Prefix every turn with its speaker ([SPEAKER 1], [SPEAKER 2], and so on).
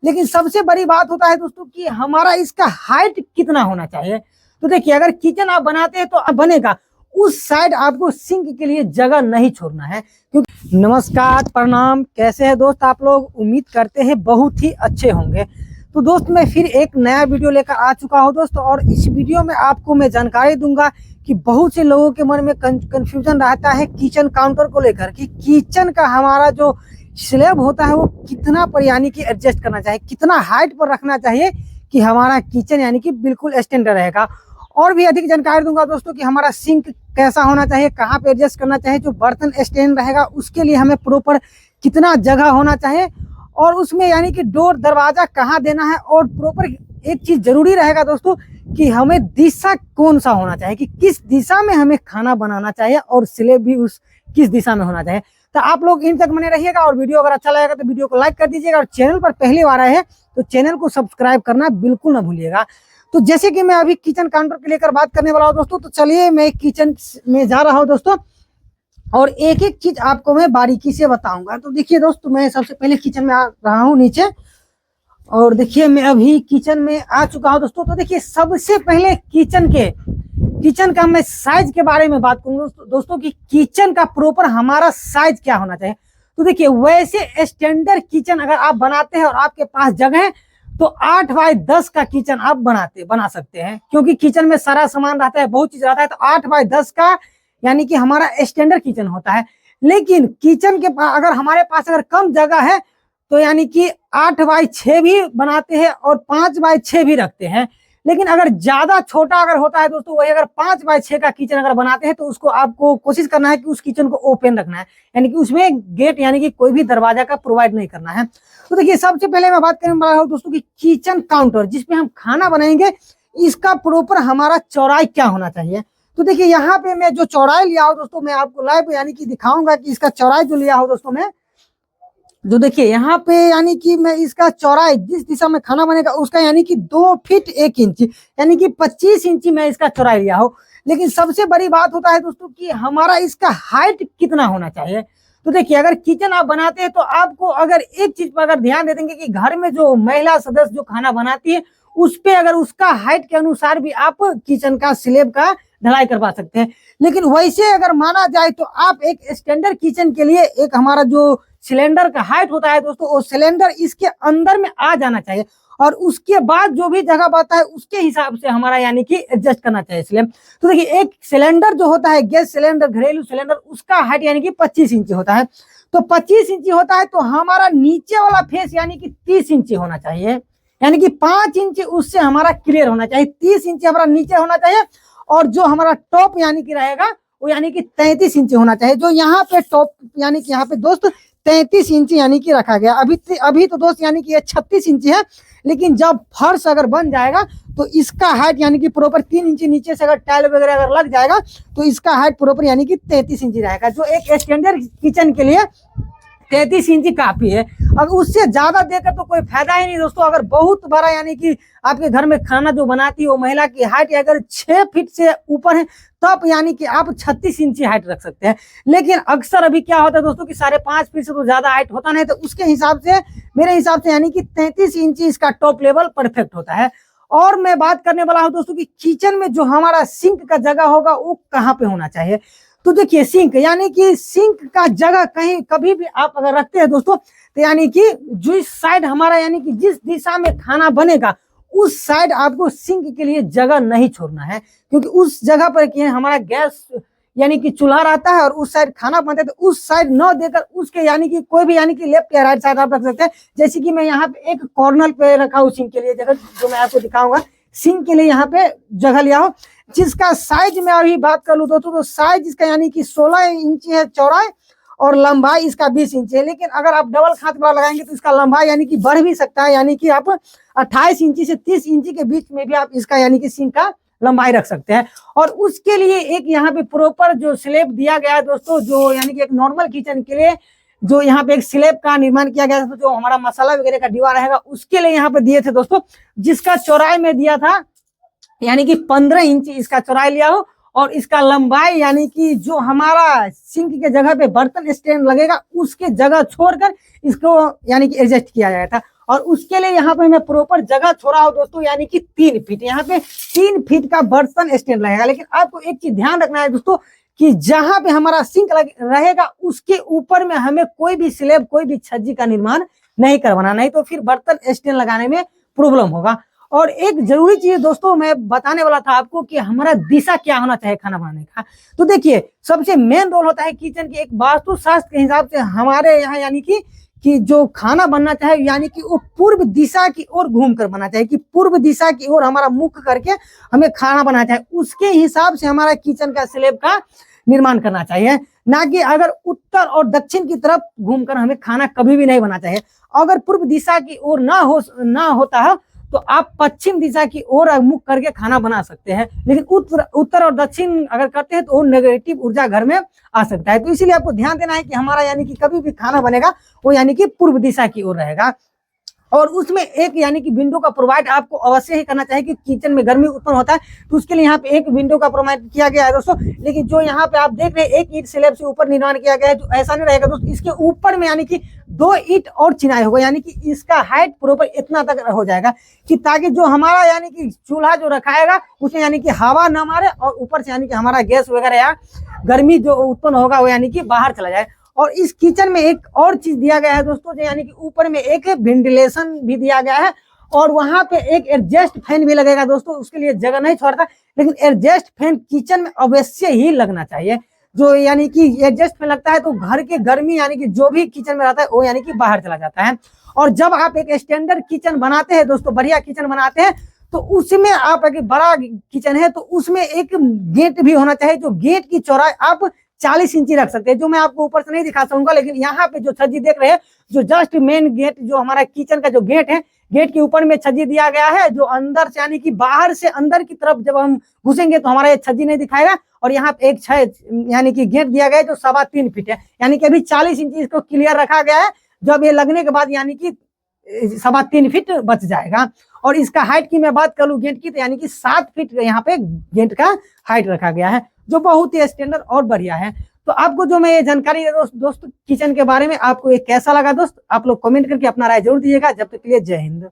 [SPEAKER 1] लेकिन सबसे बड़ी बात होता है दोस्तों कि हमारा इसका हाइट कितना होना चाहिए। तो देखिए, अगर किचन आप बनाते हैं तो आप बनेगा उस साइड आपको सिंक के लिए जगह नहीं छोड़ना है। क्योंकि नमस्कार, प्रणाम, कैसे हैं दोस्त आप लोग? उम्मीद करते हैं बहुत ही अच्छे होंगे। तो दोस्त मैं फिर एक नया वीडियो लेकर आ चुका हूं दोस्त, और इस वीडियो में आपको मैं जानकारी दूंगा कि बहुत से लोगों के मन में कंफ्यूजन रहता है किचन काउंटर को लेकर कि किचन का हमारा जो स्लैब होता है वो कितना पर यानी कि एडजस्ट करना चाहिए, कितना हाइट पर रखना चाहिए कि हमारा किचन यानी कि बिल्कुल स्टैंडर्ड रहेगा। और भी अधिक जानकारी दूंगा दोस्तों कि हमारा सिंक कैसा होना चाहिए, कहाँ पे एडजस्ट करना चाहिए, जो बर्तन स्टैंड रहेगा उसके लिए हमें प्रॉपर कितना जगह होना चाहिए, और उसमें यानी कि डोर दरवाजा कहाँ देना है। और प्रॉपर एक चीज जरूरी रहेगा दोस्तों कि हमें दिशा कौन सा होना चाहिए, कि किस दिशा में हमें खाना बनाना चाहिए, और स्लैब भी उस किस दिशा में होना चाहिए। तो आप लोग इन तक बने रहिएगा, और वीडियो अगर अच्छा लगेगा तो वीडियो को लाइक कर दीजिएगा, और चैनल पर पहली बार आए हैं तो चैनल को सब्सक्राइब करना बिल्कुल ना भूलिएगा। तो जैसे कि मैं अभी किचन काउंटर को लेकर बात करने वाला हूँ दोस्तों, तो चलिए मैं किचन में जा रहा हूँ दोस्तों, और एक एक चीज आपको मैं बारीकी से बताऊंगा। तो देखिए दोस्तों, मैं सबसे पहले किचन में आ रहा हूँ नीचे, और देखिए मैं अभी किचन में आ चुका हूँ दोस्तों। तो देखिए सबसे पहले किचन का मैं साइज के बारे में बात करूंगा दोस्तों कि किचन का प्रॉपर हमारा साइज क्या होना चाहिए। तो देखिए, वैसे स्टैंडर्ड किचन अगर आप बनाते हैं और आपके पास जगह है तो 8 बाय 10 का किचन आप बना सकते हैं, क्योंकि किचन में सारा सामान रहता है, बहुत चीज रहता है। तो 8 बाय 10 का यानी कि हमारा स्टैंडर्ड किचन होता है। लेकिन किचन के अगर हमारे पास अगर कम जगह है तो यानी कि 8 बाय 6 भी बनाते हैं और 5 बाय 6 भी रखते हैं। लेकिन अगर ज्यादा छोटा अगर होता है दोस्तों, वही अगर 5 बाय 6 का किचन अगर बनाते हैं तो उसको आपको कोशिश करना है कि उस किचन को ओपन रखना है, यानी कि उसमें गेट यानी कि कोई भी दरवाजा का प्रोवाइड नहीं करना है। तो देखिए सबसे पहले मैं बात करने वाला हूँ दोस्तों कि किचन काउंटर जिसमें हम खाना बनाएंगे, इसका प्रॉपर हमारा चौड़ाई क्या होना चाहिए। तो देखिए यहाँ पे मैं जो चौड़ाई लिया हूँ दोस्तों, मैं आपको लाइव यानी कि दिखाऊंगा कि इसका चौड़ाई जो लिया हूँ दोस्तों मैं, जो देखिए यहाँ पे यानी कि मैं इसका चौड़ाई जिस दिशा में खाना बनेगा उसका यानी कि 2 फीट 1 इंच यानी कि 25 इंची मैं इसका चौड़ाई लिया हूँ। लेकिन सबसे बड़ी बात होता है दोस्तों कि हमारा इसका हाइट कितना होना चाहिए। तो देखिए, अगर किचन आप बनाते हैं तो आपको अगर एक चीज पर अगर ध्यान दे देंगे कि घर में जो महिला सदस्य जो खाना बनाती है उस पे अगर उसका हाइट के अनुसार भी आप किचन का स्लैब का ढलाई करवा सकते हैं। लेकिन वैसे अगर माना जाए तो आप एक स्टैंडर्ड किचन के लिए एक हमारा जो सिलेंडर का हाइट होता है दोस्तों, वो सिलेंडर इसके अंदर में आ जाना चाहिए, और उसके बाद जो भी जगह पाता है उसके हिसाब से हमारा यानी कि एडजस्ट करना चाहिए स्लैब। तो देखिए एक सिलेंडर जो होता है, गैस सिलेंडर, घरेलू सिलेंडर, उसका हाइट यानी कि 25 इंची होता है। तो 25 इंची होता है तो हमारा नीचे वाला फेस यानी कि 30 इंची होना चाहिए, यानी कि 5 इंची उससे हमारा क्लियर होना चाहिए, 30 इंची हमारा नीचे होना चाहिए। और जो हमारा टॉप यानी कि रहेगा वो यानी कि 33 इंची होना चाहिए। जो यहाँ पे टॉप यानी कि यहाँ पे दोस्त 33 इंची यानी कि रखा गया। अभी तो दोस्त यानी कि ये 36 इंची है, लेकिन जब फर्श अगर बन जाएगा तो इसका हाइट यानी कि प्रॉपर 3 इंची नीचे से अगर टाइल वगैरह अगर लग जाएगा तो इसका हाइट प्रॉपर यानी कि 33 इंची रहेगा, जो एक स्टैंडर्ड किचन के लिए 33 इंची काफी है। अब उससे ज्यादा देकर तो कोई फायदा ही नहीं दोस्तों। अगर बहुत बड़ा यानी कि आपके घर में खाना जो बनाती है वो महिला की हाइट अगर 6 फीट से ऊपर है तब यानी कि आप 36 इंची हाइट रख सकते हैं। लेकिन अक्सर अभी क्या होता है दोस्तों कि 5.5 फीट से तो ज्यादा हाइट होता नहीं, तो उसके हिसाब से मेरे हिसाब से यानी कि 33 इंची इसका टॉप लेवल परफेक्ट होता है। और मैं बात करने वाला हूं दोस्तों कि किचन में जो हमारा सिंक का जगह होगा वो कहाँ पे होना चाहिए। तो देखिए सिंक यानी कि सिंक का जगह कहीं कभी भी आप अगर रखते हैं दोस्तों, तो यानी कि जिस साइड हमारा यानी कि जिस दिशा में खाना बनेगा उस साइड आपको सिंक के लिए जगह नहीं छोड़ना है, क्योंकि उस जगह पर क्या है, हमारा गैस यानी कि चूल्हा रहता है और उस साइड खाना बनता है, तो उस साइड न देकर उसके यानी कि कोई भी यानी कि लेफ्ट या राइट साइड आप रख सकते हैं। जैसे कि मैं यहाँ पे एक कॉर्नर पे रखा हूँ सिंक के लिए जगह, जो मैं आपको दिखाऊंगा। सिंक के लिए यहाँ पे जगह लिया हो, जिसका साइज में अभी बात कर लूँ तो साइज इसका यानी कि 16 इंची है चौड़ाई, और लंबाई इसका 20 इंच है। लेकिन अगर आप डबल खात वाला लगाएंगे तो इसका लंबाई यानी कि बढ़ भी सकता है, यानी कि आप 28 इंची से 30 इंची के बीच में भी आप इसका यानी कि सिंक का लंबाई रख सकते हैं। और उसके लिए एक यहाँ पे प्रॉपर जो स्लैब दिया गया है दोस्तों, जो यानी कि एक नॉर्मल किचन के लिए जो यहाँ पे एक स्लैब का निर्माण किया गया था, जो हमारा मसाला वगैरह का दीवार रहेगा उसके लिए यहाँ पे दिए थे दोस्तों, जिसका चौड़ाई में दिया था यानी कि 15 इंची इसका चौड़ाई लिया हो, और इसका लंबाई यानी कि जो हमारा सिंक के जगह पे बर्तन स्टैंड लगेगा उसके जगह छोड़कर इसको यानी कि एडजस्ट किया गया था। और उसके लिए यहाँ पे मैं प्रॉपर जगह छोड़ा हूँ दोस्तों, यानी कि 3 फीट। यहाँ पे 3 फीट का बर्तन स्टैंड लगेगा। लेकिन आपको एक चीज ध्यान रखना है दोस्तों कि जहां पे हमारा सिंक रहेगा उसके ऊपर में हमें कोई भी स्लैब, कोई भी छज्जी का निर्माण नहीं करवाना, नहीं तो फिर बर्तन स्टैंड लगाने में प्रॉब्लम होगा। और एक जरूरी चीज दोस्तों मैं बताने वाला था आपको कि हमारा दिशा क्या होना चाहिए खाना बनाने का। तो देखिए, सबसे मेन रोल होता है किचन के एक वास्तुशास्त्र के हिसाब से हमारे यहाँ, यानी कि जो खाना बनना चाहिए यानी कि वो पूर्व दिशा की ओर घूम कर बनना चाहिए, कि पूर्व दिशा की ओर हमारा मुख करके हमें खाना बनाना चाहिए। उसके हिसाब से हमारा किचन का स्लैब का निर्माण करना चाहिए, ना कि अगर उत्तर और दक्षिण की तरफ घूमकर हमें खाना कभी भी नहीं बनाना चाहिए। अगर पूर्व दिशा की ओर ना होता है तो आप पश्चिम दिशा की ओर मुख करके खाना बना सकते हैं। लेकिन उत्तर और दक्षिण अगर करते हैं तो वो नेगेटिव ऊर्जा घर में आ सकता है। तो इसीलिए आपको ध्यान देना है कि हमारा यानी कि कभी भी खाना बनेगा वो यानी कि पूर्व दिशा की ओर रहेगा। और उसमें एक यानी कि विंडो का प्रोवाइड आपको अवश्य ही करना चाहिए कि किचन में गर्मी उत्पन्न होता है, तो उसके लिए यहाँ पे एक विंडो का प्रोवाइड किया गया है दोस्तों। लेकिन जो यहाँ पे आप देख रहे हैं एक ईंट स्लैब से ऊपर निर्माण किया गया है, जो ऐसा नहीं रहेगा दोस्तों। इसके ऊपर में यानी कि 2 ईंट और चिनाई होगा, यानी कि इसका हाइट प्रॉपर इतना तक हो जाएगा कि ताकि जो हमारा यानी कि चूल्हा जो रखाएगा उसमें यानी कि हवा ना मारे और ऊपर से यानी कि हमारा गैस वगैरह या गर्मी जो उत्पन्न होगा वो यानी कि बाहर चला जाए। और इस किचन में एक और चीज दिया गया है दोस्तों, जो यानी कि ऊपर में एक वेंटिलेशन भी दिया गया है और वहां पे एक एडजस्ट फैन भी लगेगा दोस्तों। उसके लिए जगह नहीं छोड़ता, लेकिन एडजस्ट फैन किचन में अवश्य ही लगना चाहिए। जो यानी कि एडजस्ट फैन लगता है तो घर के गर्मी यानी कि जो भी किचन में रहता है वो यानी कि बाहर चला जाता है। और जब आप एक स्टैंडर्ड किचन बनाते हैं दोस्तों, बढ़िया किचन बनाते हैं, तो उसमें आप अगर बड़ा किचन है तो उसमें एक गेट भी होना चाहिए। जो गेट की चौड़ाई आप 40 इंची रख सकते हैं, जो मैं आपको ऊपर से नहीं दिखा सकूंगा। लेकिन यहाँ पे जो छज्जी देख रहे हैं, जो जस्ट मेन गेट जो हमारा किचन का जो गेट है, गेट के ऊपर में छज्जी दिया गया है, जो अंदर से यानी कि बाहर से अंदर की तरफ जब हम घुसेंगे तो हमारा ये छज्जी नहीं दिखाएगा। और यहाँ पे एक यानी कि गेट दिया गया है जो 3.25 फीट है, यानी कि अभी 40 इंची इसको क्लियर रखा गया है। जब ये लगने के बाद यानी कि 3.25 फीट बच जाएगा। और इसका हाइट की मैं बात करूं गेट की, तो यानी कि 7 फीट यहाँ पे गेट का हाइट रखा गया है, जो बहुत ही स्टैंडर्ड और बढ़िया है। तो आपको जो मैं ये जानकारी है दोस्त किचन के बारे में, आपको ये कैसा लगा दोस्त, आप लोग कमेंट करके अपना राय जरूर दीजिएगा। जब तक के लिए जय हिंद।